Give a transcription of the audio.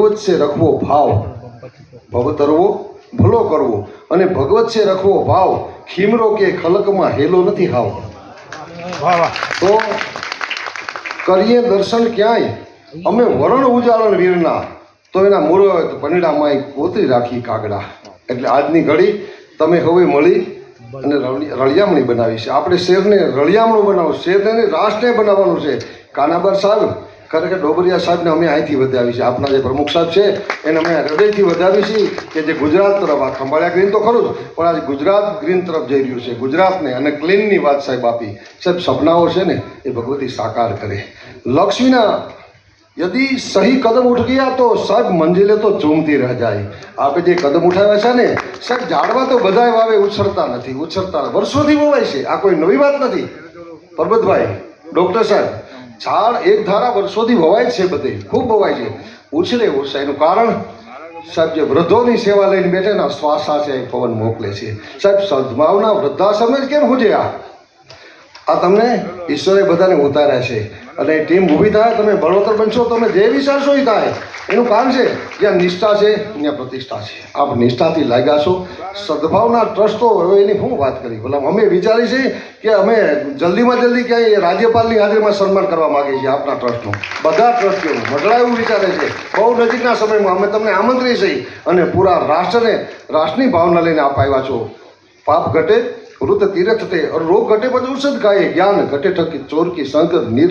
ભગવત છે રખવો ભાવ, ભવ તરવો ભલો કરવો, અને ભગવત છે રખવો ભાવ, ખીમરો કે ખલકમાં હેલો નથી હાવ. તો કરીએ દર્શન ક્યાંય અમે વરણ ઉજાળણ વીરના, તો એના મૂળ પનીડામાં કોતરી રાખી કાગડા. એટલે આજની ઘડી તમે હવે મળી અને રળિયામણી બનાવી છે. આપણે શેરને રળિયામણું બનાવવું, શેરને રાષ્ટ્રને બનાવવાનું છે. કાનાબાર સાહેબ ખરેખર ડોબરિયા સાહેબને અમે અહીંથી વધાવી છે. આપણા જે પ્રમુખ સાહેબ છે એને અમે હૃદયથી વધાવી છીએ કે જે ગુજરાત તરફ, આ ખંભાળિયા ગ્રીન તો ખરું જ, પણ આજે ગુજરાત ગ્રીન તરફ જઈ રહ્યું છે. ગુજરાતને અને ક્લીનની વાત સાહેબ આપી. સાહેબ સપનાઓ છે ને એ ભગવતી સાકાર કરે. લક્ષ્મીના यदि सही कदम उठ गया तो साहब मंजिले तो चूमती रह जाए. आपे जे कदम उठाव्या છે ને સાહેબ, ઝાડવા તો બધાય વાવે, ઉછળતા નથી, ઉછળતા વર્ષોથી વવાય છે. આ કોઈ નવી વાત નથી પરબતભાઈ, ડૉક્ટર સાહેબ. ઝાડ એક ધારા વર્ષોથી વવાય છે, બધે ખૂબ વવાય છે, ઉછળે ઉછળે. એનું કારણ સાહેબ જે વૃદ્ધોની સેવા લઈને બેઠે ને શ્વાસા છે પવન મોકલે છે. સાહેબ સદભાવના વૃદ્ધાશ્રમ જ કેમ હું આ તમને ઈશ્વરે બધાને ઉતાર્યા છે, અને ટીમ ઊભી થાય, તમે બળવતર બનશો, તમે જે વિચારશો એ થાય. એનું કારણ છે જ્યાં નિષ્ઠા છે ત્યાં પ્રતિષ્ઠા છે. આપ નિષ્ઠાથી લાગ્યા છો. સદભાવના ટ્રસ્ટ તો હવે એની શું વાત કરી, ભલા અમે વિચારી છે કે અમે જલ્દીમાં જલ્દી ક્યાંય રાજ્યપાલની હાજરીમાં સન્માન કરવા માગીએ છીએ આપણા ટ્રસ્ટનું. બધા ટ્રસ્ટીઓ મઢડા એવું વિચારે છે, બહુ નજીકના સમયમાં અમે તમને આમંત્રીએ છીએ, અને પૂરા રાષ્ટ્રની ભાવના લઈને આપ આવ્યા છો. પાપ ઘટે વૃત તીર્થ તે, રોગ ઘટે પછી ઔષધ ખાય, જ્ઞાન ઘટે ઠકી ચોર કી સંકટ નીર